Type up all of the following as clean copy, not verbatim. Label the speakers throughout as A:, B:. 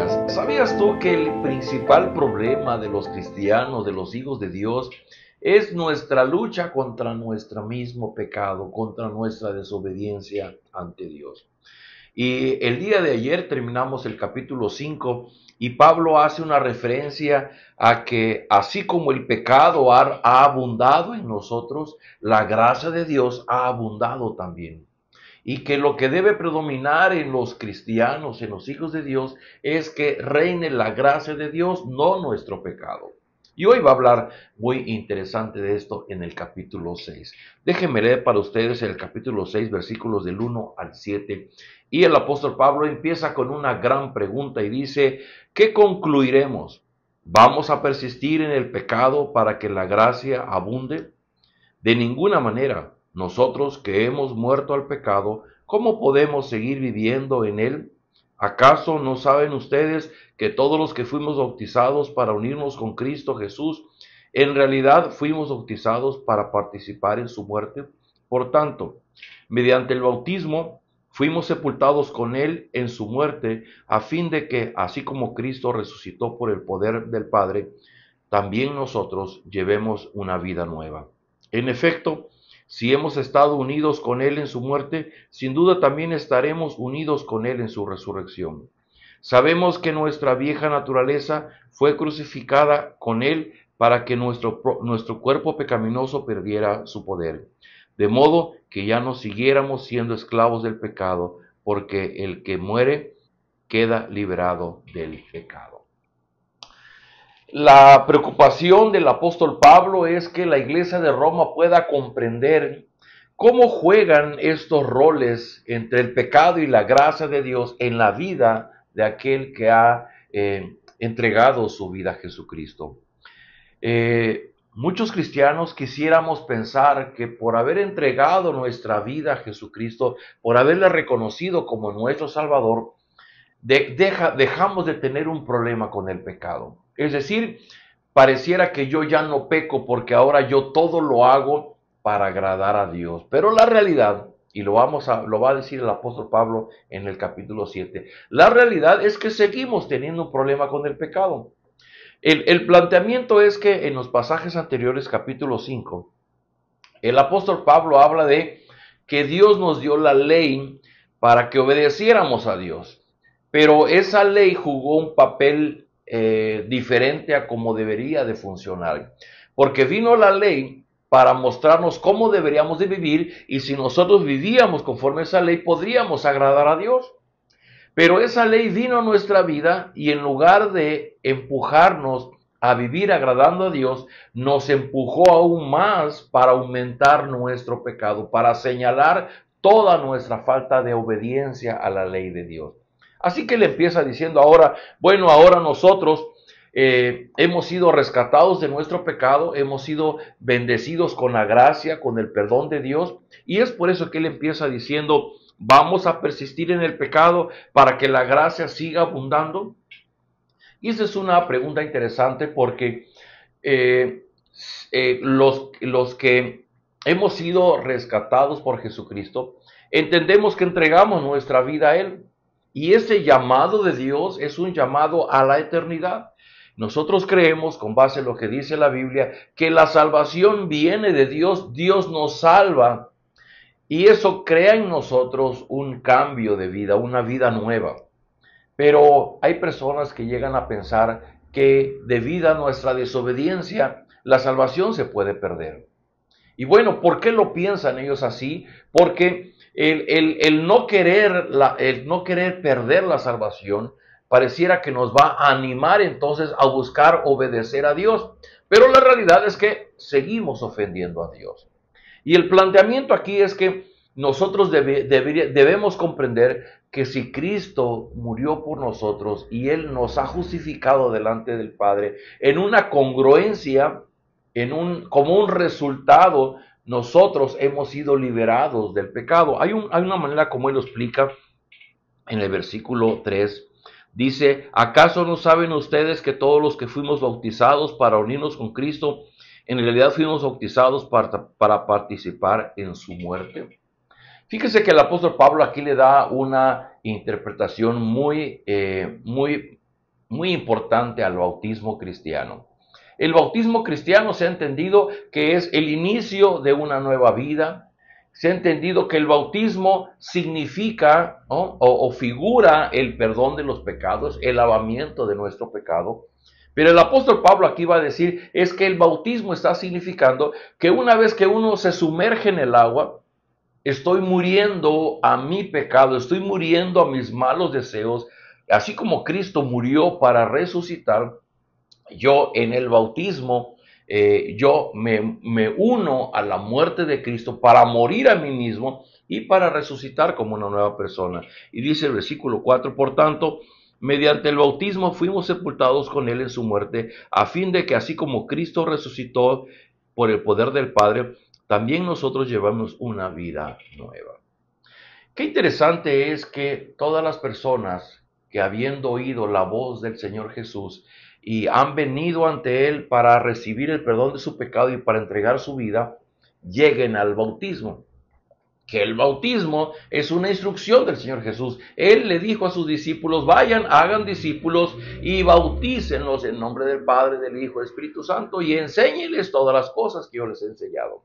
A: días. ¿Sabías tú que el principal problema de los cristianos, de los hijos de Dios, es nuestra lucha contra nuestro mismo pecado, contra nuestra desobediencia ante Dios? Y el día de ayer terminamos el capítulo 5 y Pablo hace una referencia a que así como el pecado ha abundado en nosotros, la gracia de Dios ha abundado también. Y que lo que debe predominar en los cristianos, en los hijos de Dios, es que reine la gracia de Dios, no nuestro pecado. Y hoy va a hablar muy interesante de esto en el capítulo 6. Déjenme leer para ustedes el capítulo 6, versículos del 1 al 7. Y el apóstol Pablo empieza con una gran pregunta y dice, ¿qué concluiremos? ¿Vamos a persistir en el pecado para que la gracia abunde? De ninguna manera. Nosotros que hemos muerto al pecado, ¿cómo podemos seguir viviendo en él? ¿Acaso no saben ustedes que todos los que fuimos bautizados para unirnos con Cristo Jesús, en realidad fuimos bautizados para participar en su muerte? Por tanto, mediante el bautismo fuimos sepultados con él en su muerte, a fin de que, así como Cristo resucitó por el poder del Padre, también nosotros llevemos una vida nueva. En efecto, si hemos estado unidos con Él en su muerte, sin duda también estaremos unidos con Él en su resurrección. Sabemos que nuestra vieja naturaleza fue crucificada con Él para que nuestro cuerpo pecaminoso perdiera su poder, de modo que ya no siguiéramos siendo esclavos del pecado, porque el que muere queda liberado del pecado. La preocupación del apóstol Pablo es que la iglesia de Roma pueda comprender cómo juegan estos roles entre el pecado y la gracia de Dios en la vida de aquel que ha entregado su vida a Jesucristo. Muchos cristianos quisiéramos pensar que por haber entregado nuestra vida a Jesucristo, por haberle reconocido como nuestro Salvador, dejamos de tener un problema con el pecado. Es decir, pareciera que yo ya no peco porque ahora yo todo lo hago para agradar a Dios. Pero la realidad, y lo va a decir el apóstol Pablo en el capítulo 7, la realidad es que seguimos teniendo un problema con el pecado. El planteamiento es que en los pasajes anteriores, capítulo 5, el apóstol Pablo habla de que Dios nos dio la ley para que obedeciéramos a Dios. Pero esa ley jugó un papel diferente a cómo debería de funcionar. Porque vino la ley para mostrarnos cómo deberíamos de vivir y si nosotros vivíamos conforme a esa ley podríamos agradar a Dios. Pero esa ley vino a nuestra vida y en lugar de empujarnos a vivir agradando a Dios, nos empujó aún más para aumentar nuestro pecado, para señalar toda nuestra falta de obediencia a la ley de Dios. Así que le empieza diciendo ahora, bueno, ahora nosotros hemos sido rescatados de nuestro pecado, hemos sido bendecidos con la gracia, con el perdón de Dios, y es por eso que él empieza diciendo, ¿vamos a persistir en el pecado para que la gracia siga abundando? Y esa es una pregunta interesante porque los que hemos sido rescatados por Jesucristo, entendemos que entregamos nuestra vida a Él. Y ese llamado de Dios es un llamado a la eternidad. Nosotros creemos, con base en lo que dice la Biblia, que la salvación viene de Dios, Dios nos salva. Y eso crea en nosotros un cambio de vida, una vida nueva. Pero hay personas que llegan a pensar que debido a nuestra desobediencia, la salvación se puede perder. Y bueno, ¿por qué lo piensan ellos así? Porque el no querer perder la salvación pareciera que nos va a animar entonces a buscar obedecer a Dios. Pero la realidad es que seguimos ofendiendo a Dios. Y el planteamiento aquí es que nosotros debemos comprender que si Cristo murió por nosotros y Él nos ha justificado delante del Padre en una congruencia, como un resultado, nosotros hemos sido liberados del pecado. Hay una manera como Él lo explica en el versículo 3. Dice, ¿acaso no saben ustedes que todos los que fuimos bautizados para unirnos con Cristo, en realidad fuimos bautizados para participar en su muerte? Fíjese que el apóstol Pablo aquí le da una interpretación muy muy importante al bautismo cristiano. El bautismo cristiano se ha entendido que es el inicio de una nueva vida. Se ha entendido que el bautismo significa, ¿no?, o figura el perdón de los pecados, el lavamiento de nuestro pecado. Pero el apóstol Pablo aquí va a decir es que el bautismo está significando que una vez que uno se sumerge en el agua, estoy muriendo a mi pecado, estoy muriendo a mis malos deseos, así como Cristo murió para resucitar. Yo en el bautismo, yo me uno a la muerte de Cristo para morir a mí mismo y para resucitar como una nueva persona. Y dice el versículo 4, por tanto, mediante el bautismo fuimos sepultados con él en su muerte, a fin de que así como Cristo resucitó por el poder del Padre, también nosotros llevamos una vida nueva. Qué interesante es que todas las personas que habiendo oído la voz del Señor Jesús y han venido ante Él para recibir el perdón de su pecado y para entregar su vida, lleguen al bautismo. Que el bautismo es una instrucción del Señor Jesús. Él le dijo a sus discípulos, vayan, hagan discípulos y bautícenlos en nombre del Padre, del Hijo, del Espíritu Santo y enséñenles todas las cosas que yo les he enseñado.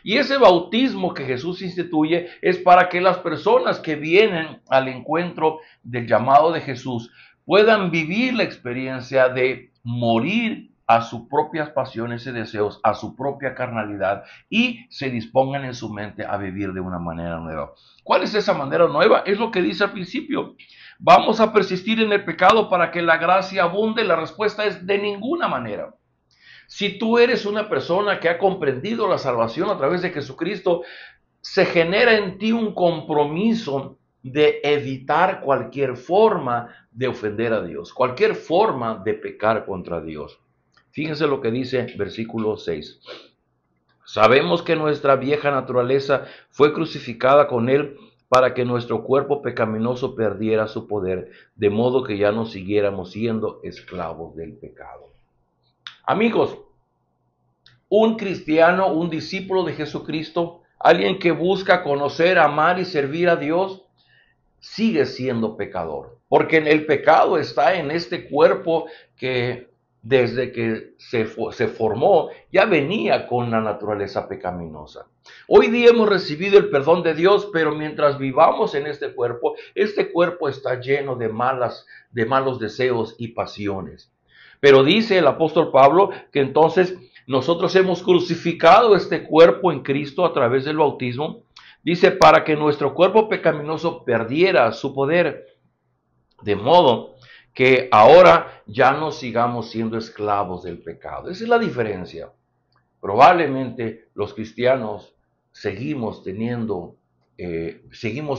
A: Y ese bautismo que Jesús instituye es para que las personas que vienen al encuentro del llamado de Jesús puedan vivir la experiencia de morir a sus propias pasiones y deseos, a su propia carnalidad, y se dispongan en su mente a vivir de una manera nueva. ¿Cuál es esa manera nueva? Es lo que dice al principio. ¿Vamos a persistir en el pecado para que la gracia abunde? La respuesta es de ninguna manera. Si tú eres una persona que ha comprendido la salvación a través de Jesucristo, se genera en ti un compromiso de evitar cualquier forma de ofender a Dios, cualquier forma de pecar contra Dios. Fíjense lo que dice versículo 6. Sabemos que nuestra vieja naturaleza fue crucificada con él para que nuestro cuerpo pecaminoso perdiera su poder, de modo que ya no siguiéramos siendo esclavos del pecado. Amigos, un cristiano, un discípulo de Jesucristo, alguien que busca conocer, amar y servir a Dios, sigue siendo pecador. Porque el pecado está en este cuerpo que desde que se formó ya venía con la naturaleza pecaminosa. Hoy día hemos recibido el perdón de Dios, pero mientras vivamos en este cuerpo está lleno de malos deseos y pasiones. Pero dice el apóstol Pablo que entonces nosotros hemos crucificado este cuerpo en Cristo a través del bautismo. Dice, para que nuestro cuerpo pecaminoso perdiera su poder, de modo que ahora ya no sigamos siendo esclavos del pecado. Esa es la diferencia. Probablemente los cristianos seguimos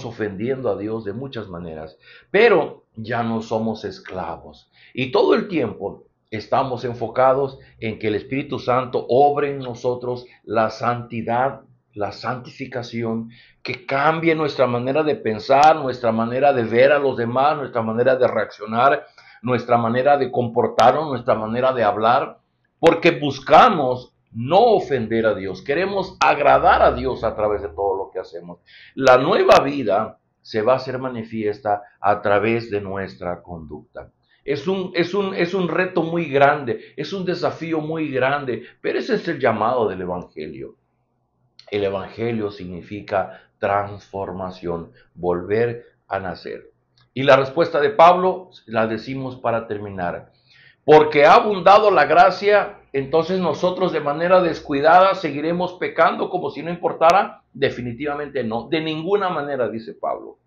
A: ofendiendo a Dios de muchas maneras, pero ya no somos esclavos. Y todo el tiempo estamos enfocados en que el Espíritu Santo obre en nosotros la santidad, la santificación, que cambie nuestra manera de pensar, nuestra manera de ver a los demás, nuestra manera de reaccionar, nuestra manera de comportarnos, nuestra manera de hablar, porque buscamos no ofender a Dios, queremos agradar a Dios a través de todo lo que hacemos. La nueva vida se va a hacer manifiesta a través de nuestra conducta. Es un reto muy grande, es un desafío muy grande, pero ese es el llamado del Evangelio. El Evangelio significa transformación, volver a nacer. Y la respuesta de Pablo la decimos para terminar. Porque ha abundado la gracia, entonces nosotros de manera descuidada seguiremos pecando como si no importara. Definitivamente no, de ninguna manera, dice Pablo.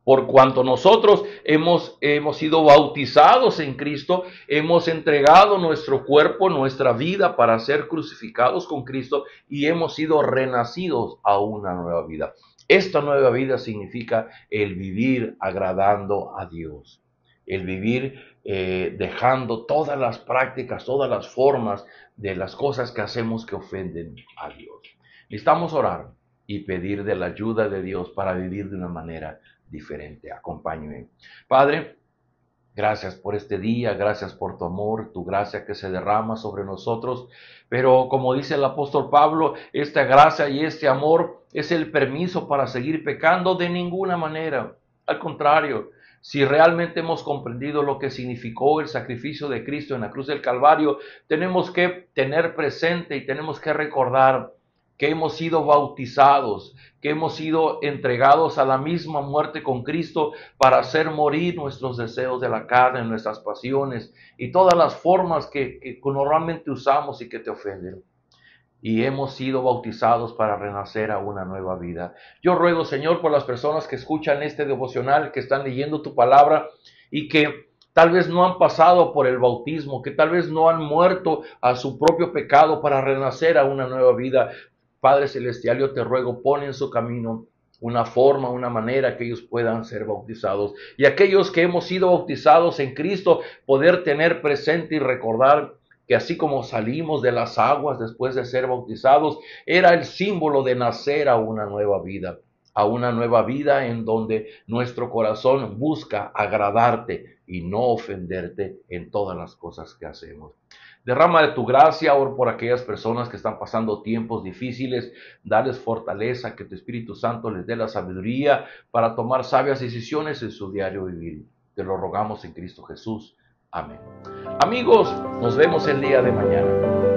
A: Por cuanto nosotros hemos sido bautizados en Cristo, hemos entregado nuestro cuerpo, nuestra vida para ser crucificados con Cristo y hemos sido renacidos a una nueva vida. Esta nueva vida significa el vivir agradando a Dios, el vivir dejando todas las prácticas, todas las formas de las cosas que hacemos que ofenden a Dios. Necesitamos orar y pedir de la ayuda de Dios para vivir de una manera diferente. Acompáñenme. Padre, gracias por este día, gracias por tu amor, tu gracia que se derrama sobre nosotros. Pero como dice el apóstol Pablo, esta gracia y este amor es el permiso para seguir pecando de ninguna manera. Al contrario, Si realmente hemos comprendido lo que significó el sacrificio de Cristo en la cruz del Calvario, tenemos que tener presente y tenemos que recordar que hemos sido bautizados, que hemos sido entregados a la misma muerte con Cristo para hacer morir nuestros deseos de la carne, nuestras pasiones y todas las formas que normalmente usamos y que te ofenden. Y hemos sido bautizados para renacer a una nueva vida. Yo ruego, Señor, por las personas que escuchan este devocional, que están leyendo tu palabra y que tal vez no han pasado por el bautismo, que tal vez no han muerto a su propio pecado para renacer a una nueva vida. Padre Celestial, yo te ruego, pon en su camino una forma, una manera que ellos puedan ser bautizados. Y aquellos que hemos sido bautizados en Cristo, poder tener presente y recordar que así como salimos de las aguas después de ser bautizados, era el símbolo de nacer a una nueva vida en donde nuestro corazón busca agradarte y no ofenderte en todas las cosas que hacemos. Derrama de tu gracia, oro por aquellas personas que están pasando tiempos difíciles, dales fortaleza, que tu Espíritu Santo les dé la sabiduría para tomar sabias decisiones en su diario vivir. Te lo rogamos en Cristo Jesús. Amén. Amigos, nos vemos el día de mañana.